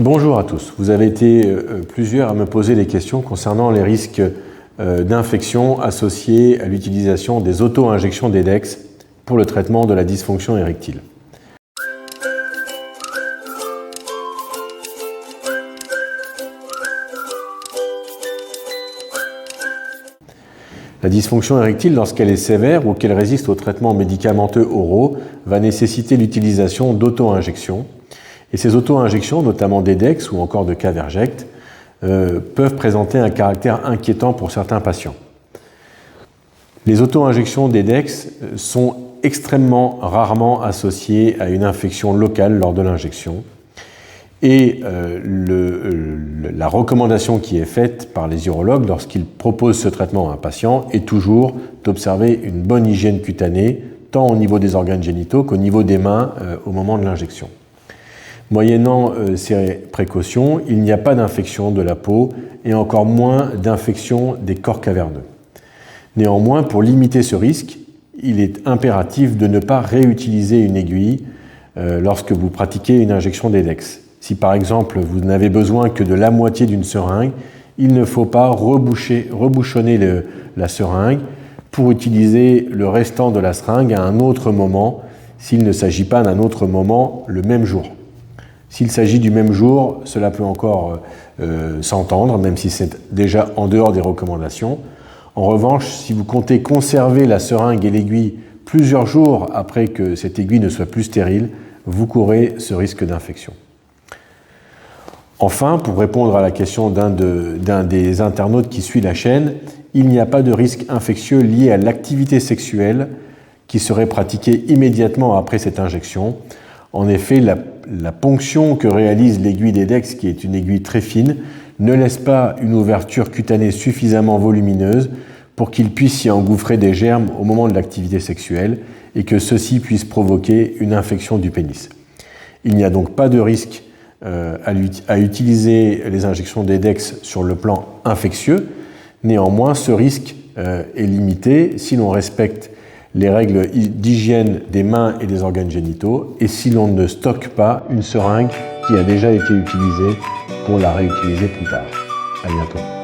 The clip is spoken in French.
Bonjour à tous. Vous avez été plusieurs à me poser des questions concernant les risques d'infection associés à l'utilisation des auto-injections d'EDEX pour le traitement de la dysfonction érectile. La dysfonction érectile, lorsqu'elle est sévère ou qu'elle résiste aux traitements médicamenteux oraux, va nécessiter l'utilisation d'auto-injections. Et ces auto-injections, notamment d'EDEX ou encore de Caverject, peuvent présenter un caractère inquiétant pour certains patients. Les auto-injections d'EDEX sont extrêmement rarement associées à une infection locale lors de l'injection. Et la recommandation qui est faite par les urologues lorsqu'ils proposent ce traitement à un patient est toujours d'observer une bonne hygiène cutanée, tant au niveau des organes génitaux qu'au niveau des mains au moment de l'injection. Moyennant ces précautions, il n'y a pas d'infection de la peau et encore moins d'infection des corps caverneux. Néanmoins, pour limiter ce risque, il est impératif de ne pas réutiliser une aiguille lorsque vous pratiquez une injection d'EDEX. Si par exemple vous n'avez besoin que de la moitié d'une seringue, il ne faut pas rebouchonner la seringue pour utiliser le restant de la seringue à un autre moment s'il ne s'agit pas d'un autre moment le même jour. S'il s'agit du même jour, cela peut encore s'entendre, même si c'est déjà en dehors des recommandations. En revanche, si vous comptez conserver la seringue et l'aiguille plusieurs jours après que cette aiguille ne soit plus stérile, vous courez ce risque d'infection. Enfin, pour répondre à la question d'un des internautes qui suit la chaîne, il n'y a pas de risque infectieux lié à l'activité sexuelle qui serait pratiquée immédiatement après cette injection. En effet, la ponction que réalise l'aiguille d'EDEX, qui est une aiguille très fine, ne laisse pas une ouverture cutanée suffisamment volumineuse pour qu'il puisse y engouffrer des germes au moment de l'activité sexuelle et que ceux-ci puissent provoquer une infection du pénis. Il n'y a donc pas de risque à utiliser les injections d'EDEX sur le plan infectieux. Néanmoins, ce risque est limité si l'on respecte les règles d'hygiène des mains et des organes génitaux et si l'on ne stocke pas une seringue qui a déjà été utilisée pour la réutiliser plus tard. À bientôt.